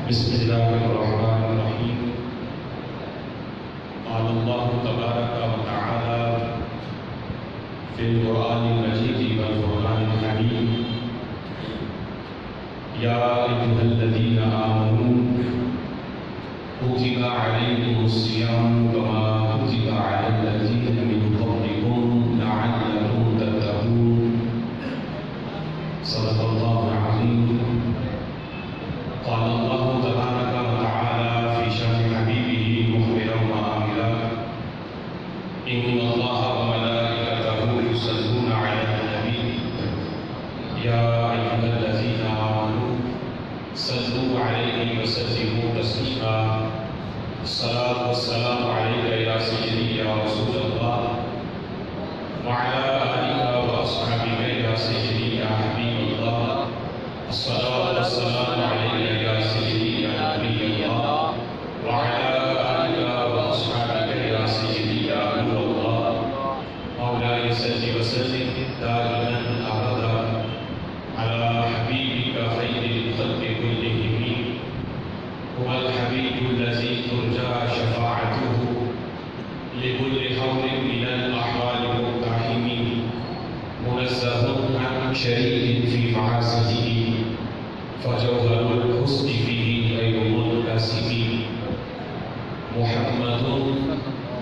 بسم الله الرحمن الرحيم. قال الله تبارك وتعالى في القرآن المجيد والفرقان الحميد: يا أيها الذين آمنوا كتب عليكم الصيام كما كتب على الذين من قبلكم لعلكم تتقون. صدق الله العظيم. قال الله تبارك وتعالى في شأن حبيبه مخبرا وآمرا: إن الله وملائكته يصلون على النبي يا أيها الذين آمنوا صلوا عليه وسلموا تسليما. الصلاة والسلام عليك يا سيدي يا رسول الله وعلى آلك وأصحابك يا سيدي يا حبيب الله. الصلاة والسلام عليك يا سيدي يا نبي الله وعلى آلك وأصحابك يا سيدي يا نور الله. مولاي صل وسلم دائما أبدا على حبيبك خير الخلق كلهم. هو الحبيب الذي ترجى شفاعته لكل حول من الأحوال المقتحم، منزه عن شريك في معاصيه فجوهر الحسن فيه غير منقسم. محمد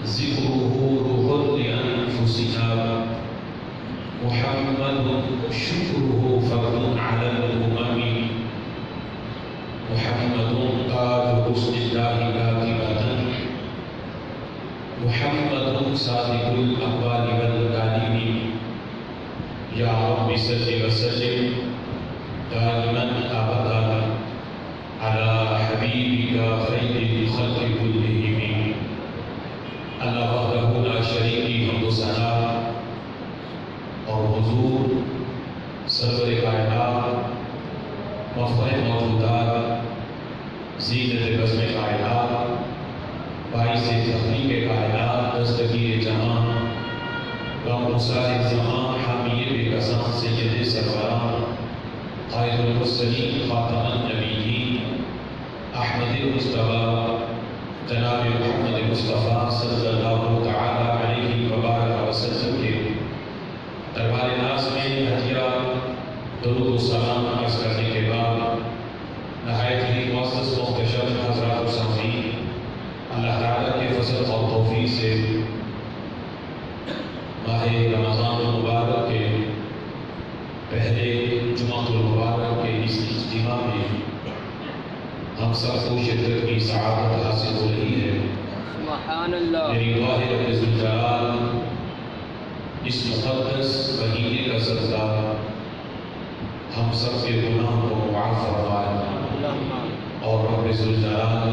ذكره روح لأنفسنا، محمد شكره فرد على الأمم. محمد تاج حسن الله كاتبة، محمد صادق الأقوال والكلم. يا رب صل وسلم دائما أبدا على حبيبك خير الخلق كلهم. اللہ وحدہ لا شریک کی حمد و ثنا اور حضور سرور کائنات مفخر موجودات زینت بزم کائنات باعث تخلیق کائنات دستگیر جہان غم مسار زمان حامی بے کسان سید سروران قائد المرسلین خاتم النبیین احمد مصطفیٰ جناب محمد مصطفیٰ صلی اللہ تعالی علیہ وبارک وسلم کے دربار ناز میں ہدیہ درود و سلام عرض کرنے کے بعد نہایت ہی معزز محتشم حضرات و سامعین، اللہ تعالیٰ کے فضل اور توفیق سے ماہ رمضان المبارک کے پہلے جمعۃ المبارک کے اس اجتماع میں ہم سب کو شرکت کی سعادت حاصل ہو رہی ہے۔ سبحان اللہ۔ میری دعا ہے رب ذوالجلال اس مقدس مہینے کا صدقہ ہم سب کے گناہوں کو معاف فرمائے اور رب ذوالجلال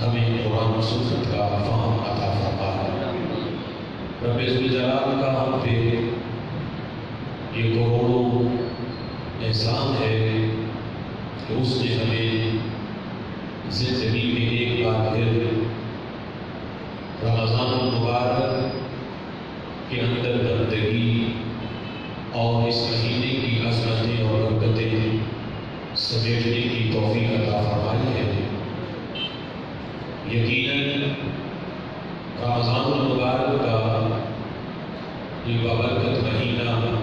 ہمیں قرآن و سنت کا فہم عطا فرمائے۔ رب ذوالجلال کا ہم پہ یہ کروڑوں احسان ہے کہ اس نے ہمیں زندگی میں ایک بار پھر رمضان المبارک کے اندر بندگی اور اس مہینے کی عظمتیں اور برکتیں سمیٹنے کی توفیق عطا فرمائی ہے۔ یقیناً رمضان المبارک کا یہ بابرکت مہینہ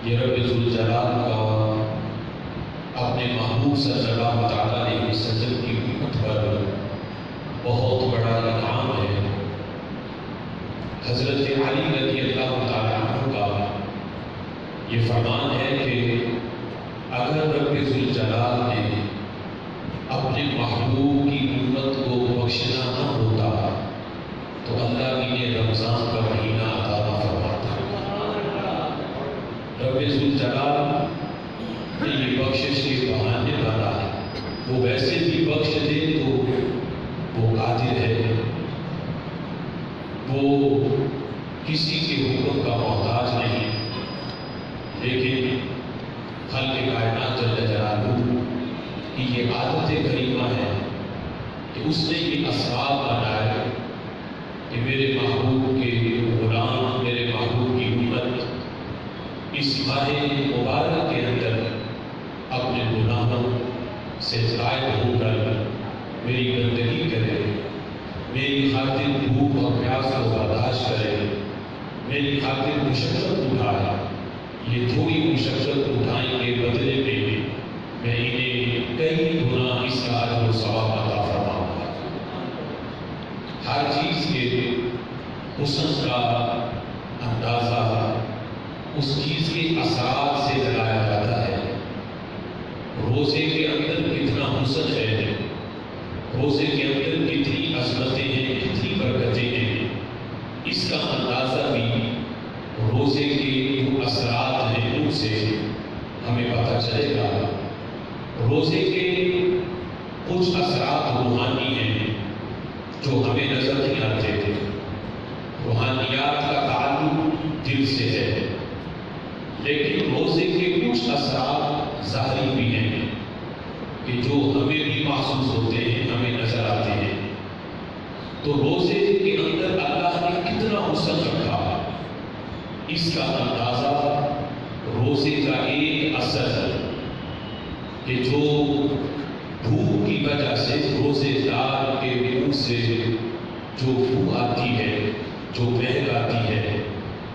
یہ رب ذوالجلال کا اپنے محبوب صلی اللہ تعالیٰ علیہ وسلم کی امت پر بہت بڑا انعام ہے۔ حضرت علی رضی اللہ تعالیٰ عنہ کا یہ فرمان ہے کہ اگر رب ذوالجلال نے اپنے محبوب کی امت کو بخشنا نہ ہوتا تو اللہ انہیں رمضان کا مہینہ عطا نہ فرماتا۔ رب ذوالجلال نے یہ بخشش کے بہانے والا ہے، وہ ویسے بھی بخش دے تو وہ قادر ہے، وہ کسی کے حکم کا محتاج نہیں، لیکن خلق کائنات جل جلالہ کی یہ عادت کریمہ ہے کہ اس نے یہ اسباب بنائے کہ میرے محبوب کے غلام، میرے محبوب کی امت اس ماہ مبارک کے اندر اپنے گناہوں سے غائب ہو کر میری بندگی کرے، میری خاطر بھوک اور پیاس کو برداشت کرے، میری خاطر مشقت اٹھائے، یہ تھوڑی مشقت اٹھائیں کے بدلے میں انہیں کئی گنا اس کا اجر و ثواب عطا فرماؤں گا۔ ہر چیز کے حسن کا اندازہ اس چیز کے اثرات سے لگایا جاتا ہے۔ روزے کے اندر کتنا حسن ہے، روزے کے اندر کتنی عظمتیں ہیں، کتنی برکتیں ہیں، اس کا اندازہ بھی روزے کے جو اثرات ہیں ان سے ہمیں پتہ چلے گا۔ روزے کے کچھ اثرات روحانی ہیں جو ہمیں نظر نہیں آتے تھے۔ روحانیات کا تعلق دل سے ہے، لیکن روزے کے کچھ اثرات ظاہری بھی ہیں کہ جو ہمیں بھی محسوس ہوتے ہیں، ہمیں نظر آتے ہیں۔ تو روزے کے اندر اللہ نے کتنا حسن رکھا، اس کا اندازہ روزے کا ایک اثر ہے کہ جو بھوک کی وجہ سے روزے دار کے منہ سے جو بو آتی ہے، جو مہک آتی ہے،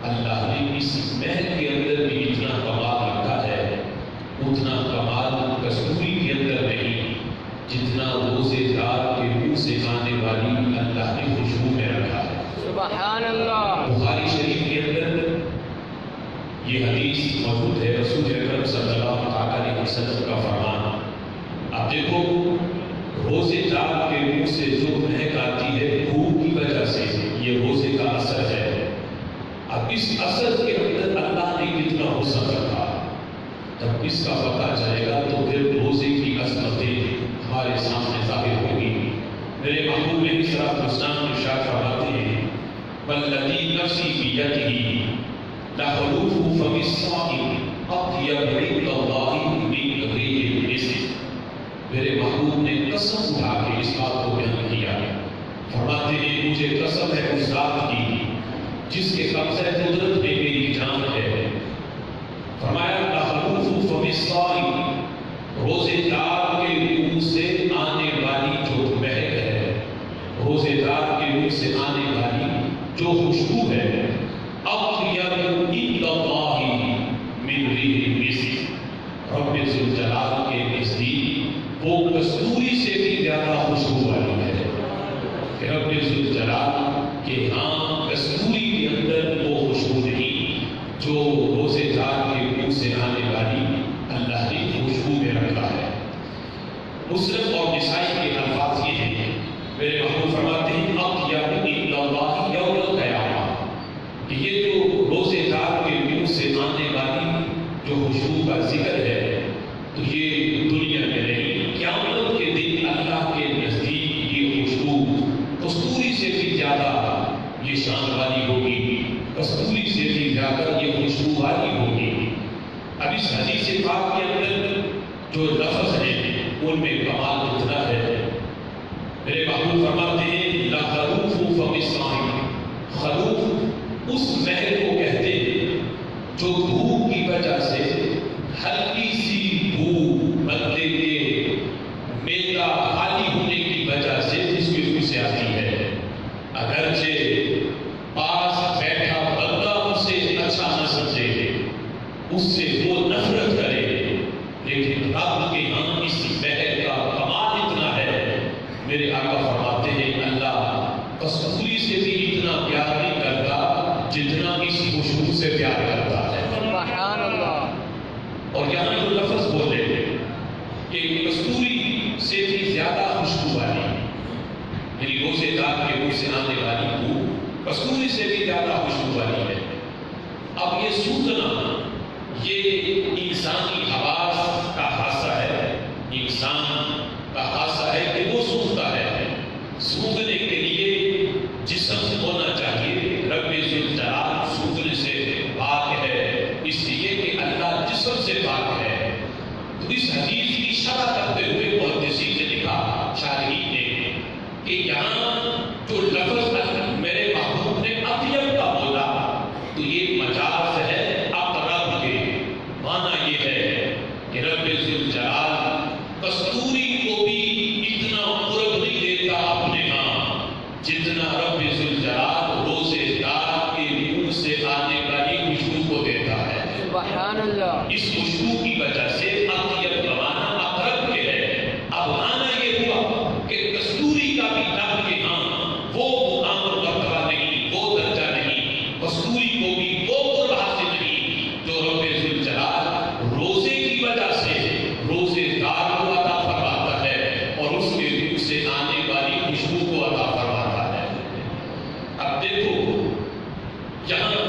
اللہ نے اس مہک کے اندر بھی اتنا کمال رکھا ہے، اتنا کمال کستوری کے اندر نہیں جتنا روزے دار کے منہ سے آنے والی اللہ نے خوشبو میں رکھا ہے۔ سبحان اللہ۔ بخاری شریف کے اندر یہ حدیث موجود ہے، رسول اکرم صلی اللہ علیہ وسلم کا فرمان۔ آپ دیکھو روزے دار کے منہ سے جو مہک آتی ہے بھوک کی وجہ سے، یہ روزے کا اثر ہے۔ اب اس اثر کے اندر اللہ نے کتنا حسن رکھا، جب اس کا پتہ چلے گا تو پھر روزے کی عظمتیں ہمارے سامنے ظاہر ہوگی۔ میرے محبوب علیہ الصلوۃ والسلام ارشاد فرماتے ہیں والذی نفسی بیدہ لخلوف فم الصائم اطیب عند اللہ من ریح المسک۔ میرے محبوب نے قسم اٹھا کے اس بات کو بیان کیا، فرماتے ہیں مجھے قسم ہے اس ذات کی جس کے قبضہ قدرت میں میری جان ہے، فرمایا لخلوف فم الصائم، روزے دار کے منہ سے آنے والی جو مہک ہے، روزے دار کے منہ سے آنے والی جو خوشبو ہے، اطیب عند اللہ من ریح المسک، رب ذوالجلال کے نزدیک وہ کستوری سے بھی زیادہ خوشبو والی ہے کہ رب ذوالجلال کے ہاں کستوری کے اندر وہ خوشبو نہیں جو روزے دار کے منہ سے آنے والی اللہ نے خوشبو میں رکھا ہے۔ مسلم اور نسائی کے الفاظ یہ ہیں، میرے محبوب فرماتے ہیں اطیب عند اللہ یوم القیامہ، کہ یہ جو روزے دار کے منہ سے آنے والی جو خوشبو کا ذکر ہے تو یہ دنیا میں نہیں، قیامت کے دن اللہ کے نزدیک یہ خوشبو کستوری سے بھی زیادہ یہ شان والی ہوگی، کستوری سے بھی زیادہ یہ خوشبو والی ہوگی۔ اب اس حدیث پاک کے اندر جو لفظ ہیں ان میں کمال اتنا ہے، میرے محبوب فرماتے ہیں لخلوف فم الصائم، خلوف اس مہک کو کہتے ہیں جو بھوک کی وجہ سے ہلکی سی بھوک بندے کے میدا خالی ہونے کی وجہ سے اس کے منہ سے آتی ہے، اگرچہ پاس بیٹھا بندہ اس سے اچھا نہ سمجھے، اس سے وہ نفرت کرے، لیکن رب کے ہاں اس مہک کا کمال اتنا ہے، میرے آقا فرماتے ہیں اللہ کستوری سے بھی اتنا پیار نہیں کرتا جتنا اس خوشبو سے پیار کرتا ہے۔ سبحان اللہ۔ اور یہاں جو لفظ بولے کہ کستوری سے بھی زیادہ خوشبو والی، یعنی روزے دار کے منہ سے آنے والی بو کستوری سے بھی زیادہ خوشبو والی ہے۔ اب یہ سوچنا یہ انسانی حواس کا خاصہ ہے، انسان کا خاصہ ہے کہ وہ سوچتا ہے، سوچنے کے لیے جسم ہونا چاہیے، رب ذوالجلال سوچنے سے پاک ہے، اس لیے کہ اللہ جسم سے پاک ہے۔ تو اس حدیث کی شرح کرتے ہوئے محدثین نے لکھا، شارحین نے، کہ یہاں جو لفظ میرے محبوب نے اطیب کا بولا تو یہ مجاز ہے اقرب کے، معنی یہ ہے کہ رب ذوالجلال کستوری سبحان اللہ. اس خوشبو کی وجہ سے اطیب بمانا اقرب کے ہے. اب معنی یہ ہوا کہ کستوری کا بھی رب کے ہاں وہ مقام اور مرتبہ نہیں، وہ درجہ نہیں، کستوری کو بھی وہ قرب حاصل نہیں جو رب ذوالجلال روزے کی وجہ سے روزے دار کو عطا فرماتا ہے اور اس کے روح سے آنے والی خوشبو کو عطا فرماتا ہے. اب دیکھو یہاں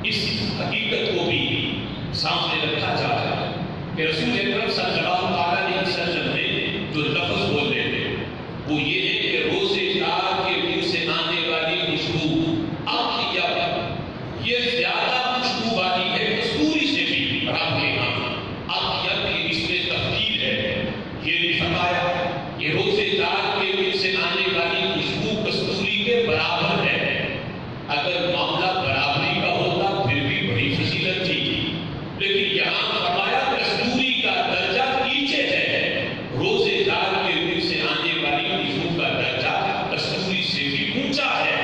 اس حقیقت کو بھی سامنے رکھا جا رہا ہے کہ رسول اکرم صلی اللہ علیہ وسلم نے جو لفظ بولے تھے وہ یہ ہے کہ روزے دار کے منہ سے آنے والی خوشبو اطیب، یہ زیادہ خوشبو والی ہے کستوری سے بھی رب کے ہاں. اطیب کی اس میں تفصیل ہے. یہ بھی فرمایا کہ روزے دار کے منہ سے آنے والی خوشبو کستوری کے برابر ہے. اگر معاملہ برابری کا ہوتا پھر بھی بڑی فضیلت تھی، لیکن یہاں فرمایا کستوری کا درجہ نیچے ہے. روزے دار کے منہ سے آنے والی خوشبو کا درجہ کستوری سے بھی اونچا ہے.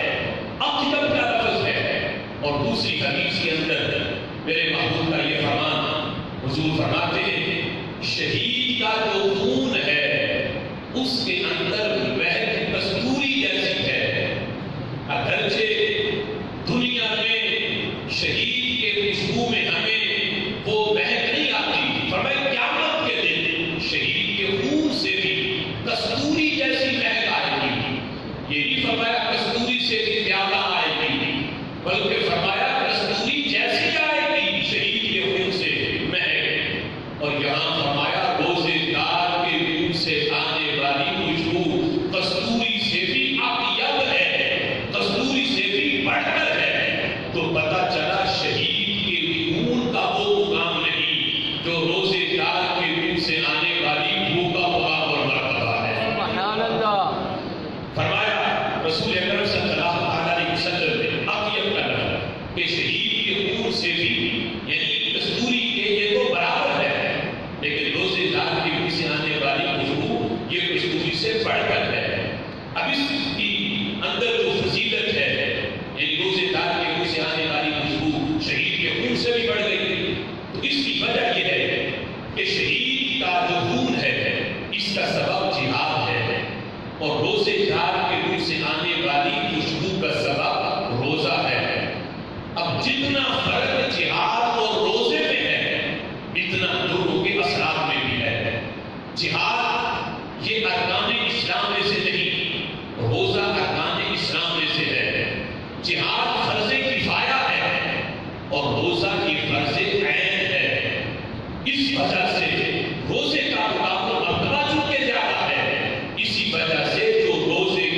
اطیب کا لفظ ہے. اور دوسری حدیث کے اندر میرے محبوب کا یہ فرمان، حضور فرماتے ہیں شہید کا جو خون ہے اس کے اندر مہک کستوری جیسی ہے. اگرچہ دنیا میں شہید کے خوشبو میں ہمیں وہ مہک نہیں آتی، فرمایا قیامت کے دن شہید کے خون سے بھی کستوری جیسی مہک آئے گی. یہ نہیں فرمایا کستوری سے بھی زیادہ آئے گی، بلکہ فرمایا کستوری جیسی آئے گی شہید کے خون سے مہک. اور یہاں فرمایا روزے دار کے منہ سے آنے والی خوشبو کستوری سے بھی اطیب ہے، کستوری سے بھی بڑھ کر ہے. تو پتہ چلا شہید کے خون کا وہ مقام نہیں جو روزے دار کے منہ سے آنے والی بو کا مقام اور مرتبہ ہے. سبحان اللہ. فرمایا رسول اکرم صلی اللہ علیہ وسلم نے اطیب کا لفظ کہ شہید کے خون سے بھی یعنی کستوری کے یہ تو برابر ہے، لیکن روزے دار کے منہ سے آنے والی خوشبو یہ کستوری سے بڑھ کر ہے. اب اس کی اندر جو فضیلت ہے یعنی روزے دار کے منہ سے آنے والی خوشبو شہید کے خون سے بھی بڑھ گئی، تو اس کی وجہ یہ ہے کہ شہید کا جو خون ہے اس کا سبب جہاد ہے اور روزے دار کے منہ سے آنے والی خوشبو کا سبب روزہ ہے. اب جتنا فرق جہاد اور روزے میں ہے اتنا دونوں کے اثرات میں بھی ہے. جہاد یہ ارکان اسلام میں سے نہیں، روزہ ارکان اسلام میں سے ہے. جہاد فرض کفایہ ہے اور روزہ کی فرض عین ہے. اس وجہ سے روزے کا مقام مرتبہ چونکہ زیادہ ہے، اسی وجہ سے جو روزے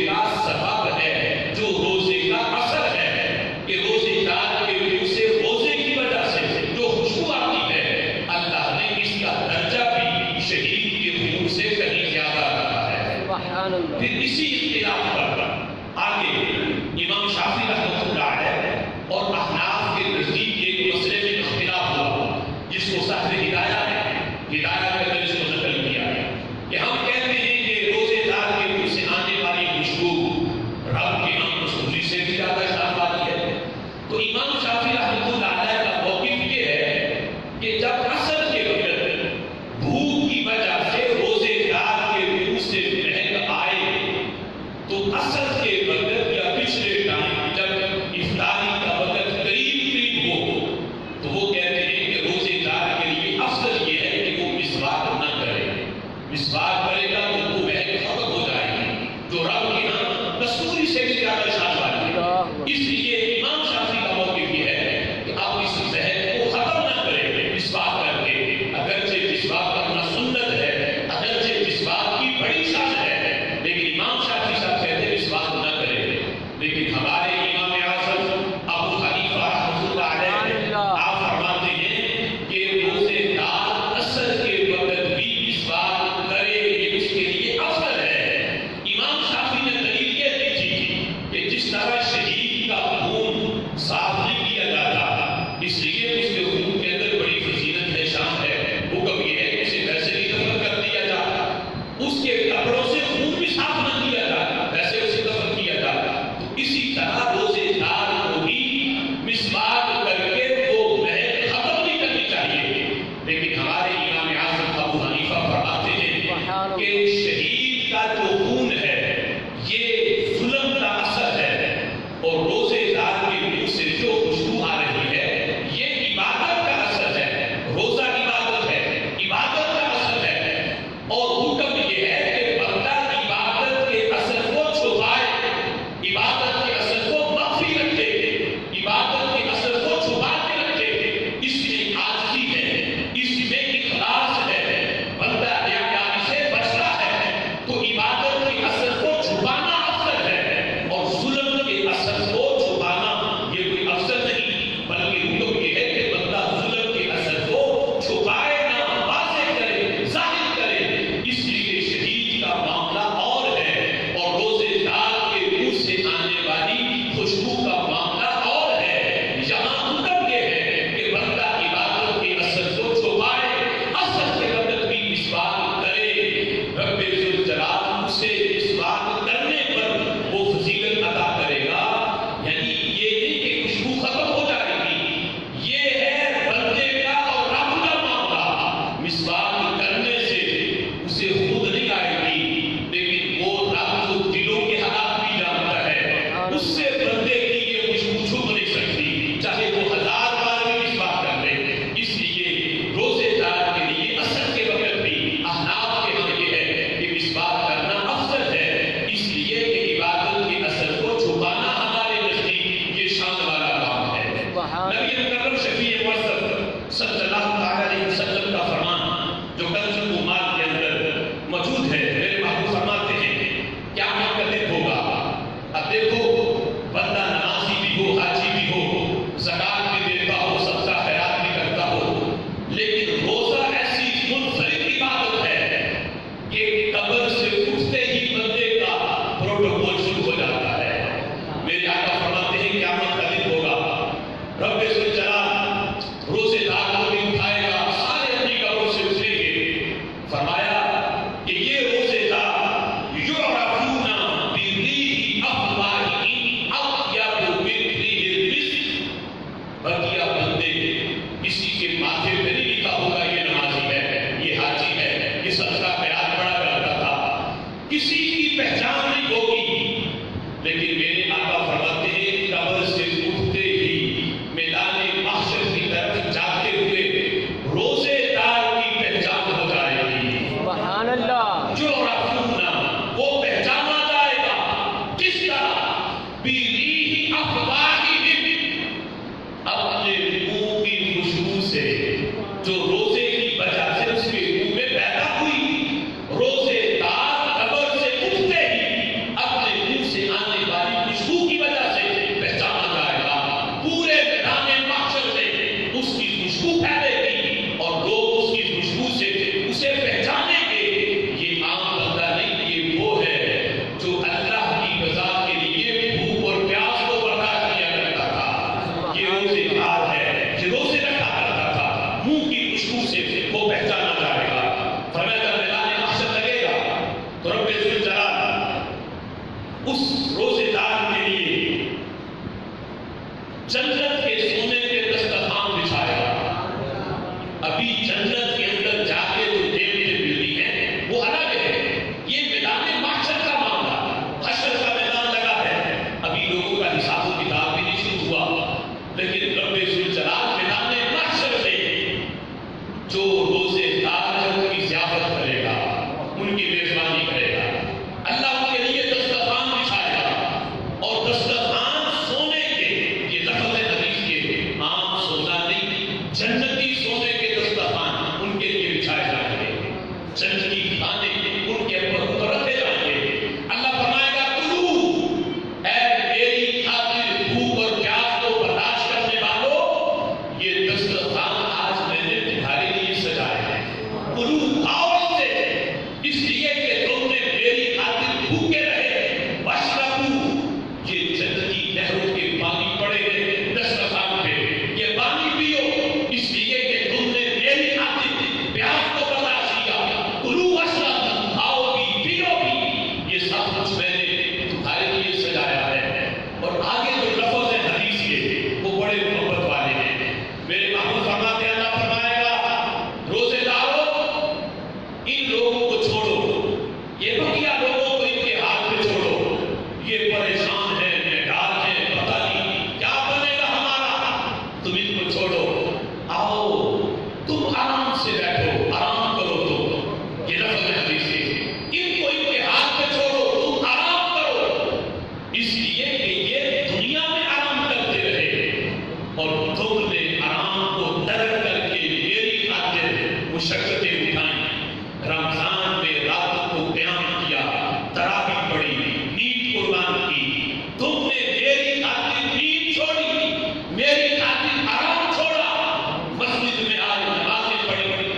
جنت کے اندر جا کے جو نعمتیں ملتی ہیں وہ الگ ہے. یہ میدان محشر کا معاملہ، حشر کا میدان لگا ہے. ابھی لوگوں کا حساب و کتاب بھی نہیں شروع ہوا، لیکن رب ذوالجلال میدان محشر سے جو روزے دار کی ضیافت کرے گا، ان کی میزبانی کرے گا، اللہ ان کے لیے دسترخوان بچھائے گا. اور دسترخوان سونے کے، یہ لفظ ہے حدیث کے، عام سونا نہیں، جنتی سونے کے دسترخوان ان کے لیے بچھائے جائیں گے. جنتی کھانے ان کے اوپر رکھے جائیں گے. اللہ فرمائے گا کلو، اے میری خاطر بھوک اور پیاس کو برداشت کرنے والوں، یہ دسترخوان آج میں نے تمہارے لیے سجائے ہیں. کلو کھاؤ سے، اس لیے کہ تم نے میری خاطر بھوکے رہے. واشربو، یہ جنتی نہروں کے پانی پڑے ہیں دسترخوان پہ، یہ پانی پیو، اس لیے کہ تم نے میری خاطر پیاس کو برداشت کیا. کلو واشربو، کھاؤ بھی پیو بھی، یہ سب کچھ میں نے تمہارے لیے سجایا ہے. اور آگے جو لفظ ہے حدیث کے وہ بڑے محبت والے ہیں. میرے محبوب فرماتے ہیں، اللہ فرمائے گا روزے دارو، ان لوگوں کو چھوڑو، یہ بقیہ لوگوں کو ان کے ہاتھ میں چھوڑو. یہ پریشان ہے، نڈال ہے، پتہ نہیں کیا بنے گا ہمارا. تم ان کو چھوڑو، آؤ تم آرام سے بیٹھو، آرام کرو. تو یہ لفظ ہے حدیث کے، ان کو ان کے ہاتھ میں چھوڑو، تم آرام کرو، اس لیے کہ یہ دنیا میں آرام کرتے رہے اور تم نے آرام کو ترک کر کے میری خاطر مشقتیں اٹھائیں. رمضان میں رات کو قیام کیا، تراویح پڑھی، نیند قربان کی. تم نے میری خاطر نیند چھوڑی، میری خاطر آرام چھوڑا. مسجد میں آج نمازیں پڑھی،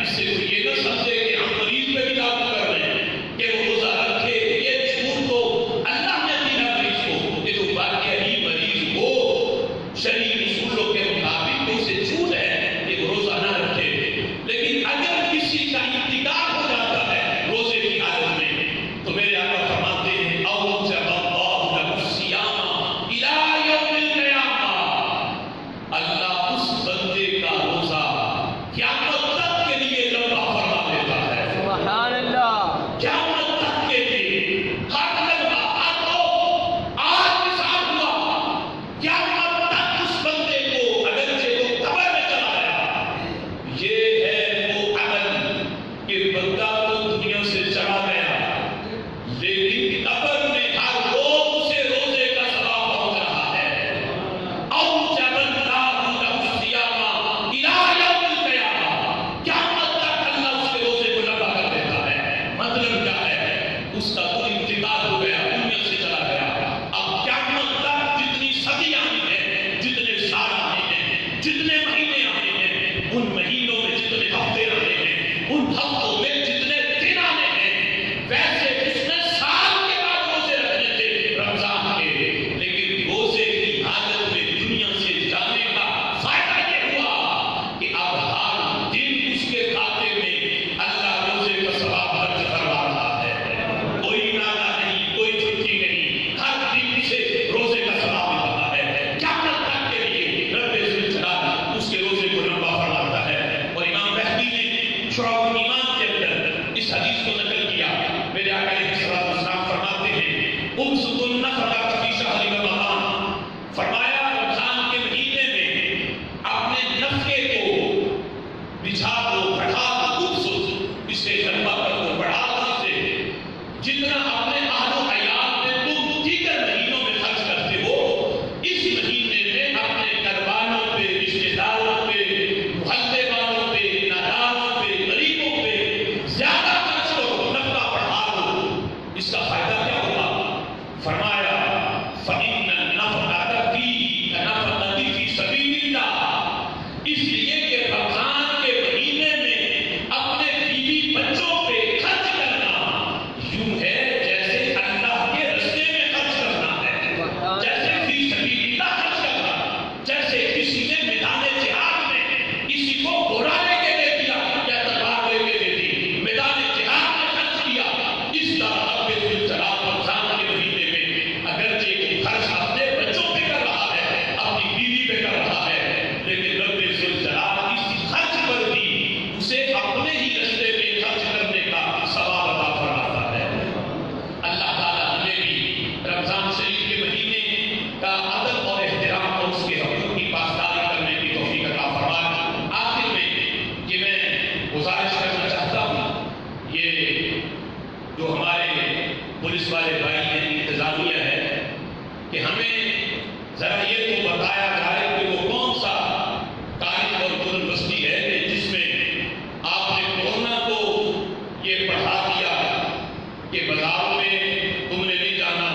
اس سے کوئی یہ نہ سمجھے کہ ہم مریض پہ بھی لاگو کر رہے ہیں کہ وہ روزہ رکھے. یہ چھوٹ تو اللہ نے دی ہے مریض کو کہ جو واقعی مریض ہو شرعی اصولوں کے مطابق تو اسے چھوٹ ہے کہ وہ روزہ نہ رکھے. لیکن اگر کسی کا انتقال ہو جاتا ہے روزے کی حالت میں تو میرے آقا فرماتے ہیں اوجب اللہ لہ الصیام الی یوم القیامہ. اللہ اس بندے کا روزہ قیامت تک کے لیے لمبا فرما دیتا ہے. سبحان اللہ. قیامت تک کے لیے ہر لمبا آج کے ساتھ ہوا قیامت تک اس بندے کو اگرچہ وہ قبر میں چلا گیا. یہ ہے وہ عمل کہ بندہ تو دنیا سے چلا گیا لیکن قبر میں ہر روز اسے روزے کا ثواب پہنچ رہا ہے. اوجب اللہ لہ الصیام الی یوم القیامہ. قیامت تک اللہ اس کے روزے کو لمبا کر دیتا ہے. مطلب کیا ہے؟ اس کا تو انتقال ہو گیا دنیا سے چلا گیا. اب قیامت تک جتنی صدی آنی ہے جتنے سال آنے ہیں جتنے مہینے آنے ہیں ان مہینوں میں جتنے ہفتے آنے ہیں ان ہفتوں میں جتنے دن آنے ہیں ویسے اس نے سال کے بعد روزے رکھنے تھے رمضان کے. لیکن روزے کی حالت میں دنیا سے جانے کا فائدہ یہ ہوا کہ اب ہر دن اس کے کھاتے میں اللہ روزے کا ثواب درج کروا رہا ہے. کوئی نالا نہیں کوئی چھٹی نہیں ہر دن اسے روزے کا ثواب مل رہا ہے. قیامت تک کے لیے رب ذوالجلال اس کے روزے کو لمبا فرماتا ہے. اور امام بہقی نے شعب الایمان کے اندر اس حدیث کو نقل کیا. میرے آقا علیہ الصلوۃ والسلام فرماتے ہیں امسک النفقۃ فی شہر رمضان. فرمایا رمضان کے مہینے میں اپنے نفقے کو بچھا دو بڑھا دو. امسک اسے لمبا کر دو بڑھا دو. اسے جتنا اپنے اہل و عیال میں تم دیگر مہینوں میں خرچ کرتے ہو اس مہینے میں اپنے گھر والوں پہ رشتے داروں پہ محلے والوں پہ ناداروں پہ غریبوں پہ زیادہ خرچ کرو نفقہ بڑھا دو. اس کا فائدہ کیا ہوگا؟ فرمایا فإن النفقۃ فیہ كنفقۃ فی سبیل اللہ. اس لیے کہ رمضان کے مہینے میں اپنے بیوی بچوں پہ خرچ کرنا یوں ہے جیسے اللہ کے رستے میں خرچ کرنا ہے. جیسے فی سبیل اللہ خرچ کرنا. جیسے کسی نے میدان جہاد میں کسی کو گھوڑا لے کے دے دیا یا تلوار لے کے دے دی میدان جہاد میں خرچ کیا. اس طرح رب ذوالجلال رمضان کے مہینے میں اگرچہ وہ خرچ اپنے بچوں پہ کر رہا ہے اپنی بیوی پہ کر رہا ہے لیکن رب ذوالجلال اس خرچ پر بھی اسے اپنے ہی رستے میں خرچ کرنے کا ثواب عطا فرماتا ہے. اللہ تعالیٰ ہمیں بھی رمضان شریف کے مہینے کا ادب اور احترام اور اس کے حقوق کی پاسداری کرنے کی توفیق عطا فرمائے. آخر میں یہ میں گزارش کرنا چاہتا ہوں یہ جو ہمارے پولیس والے بھائی ہیں انتظامیہ ہے کہ ہمیں ذرا یہ تو بتایا جائے کہ وہ کون سا تاریخ اور قرن بستی ہے کہ جس میں آپ نے کورونا کو یہ پڑھا دیا کہ بازاروں میں تم نے نہیں جانا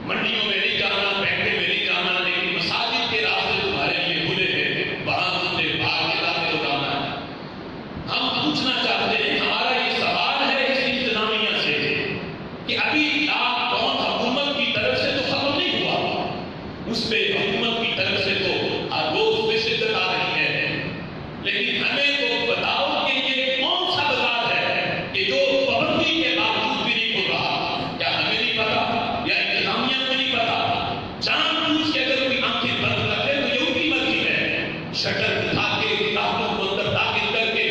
منڈیوں میں نہیں جانا بینکوں میں نہیں جانا لیکن مساجد کے راستے تمہارے لیے کھلے ہیں وہاں تم نے بھاگ کے داخل ہو جانا ہے. ہم پوچھنا چاہتے ہیں ہمارا یہ سوال ہے اس انتظامیہ سے کہ ابھی لاک ڈاؤن حکومت کی طرف سے تو ختم نہیں ہوا. اس پہ حکومت کی طرف سے تو ہر روز اس پہ شدت آ رہی ہے لیکن ہمیں تو بتاؤ کہ یہ کون سا بازار ہے کہ جو پابندی کے باوجود بھی نہیں ہو رہا. کیا ہمیں نہیں پتا یا انتظامیہ کو نہیں پتا؟ جان بوجھ کے اگر کوئی آنکھیں بند کر دے تو یہ ان کی مرضی ہے. شٹر اٹھا کے گاہکوں کو اندر داخل کر کے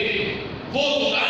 وہ دکان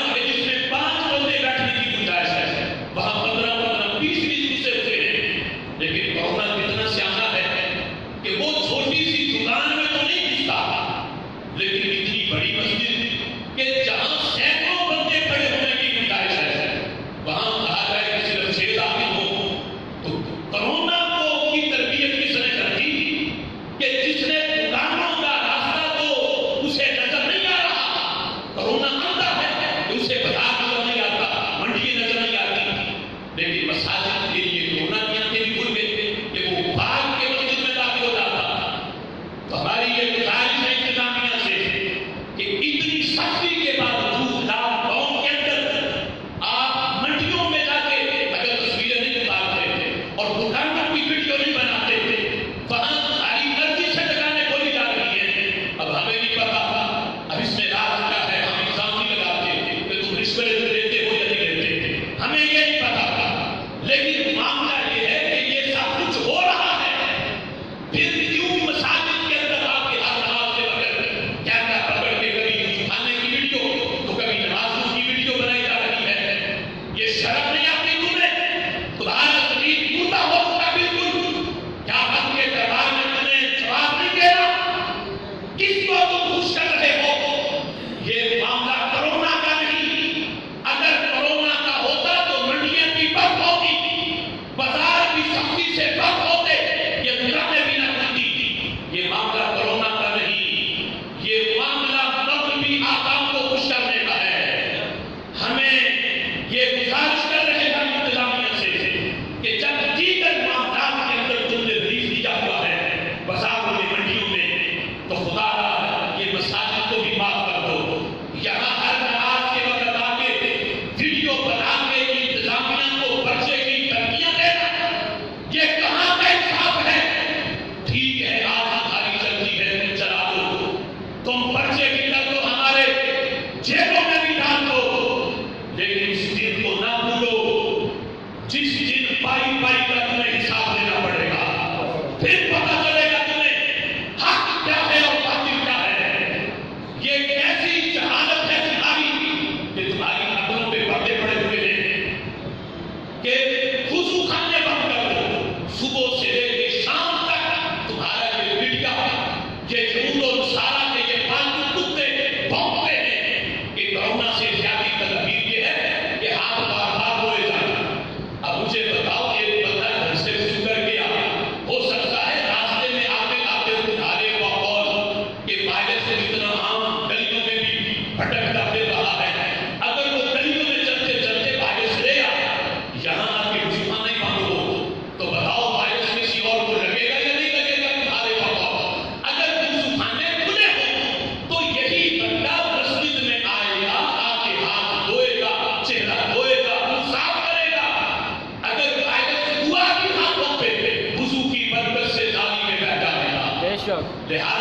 لہٰذا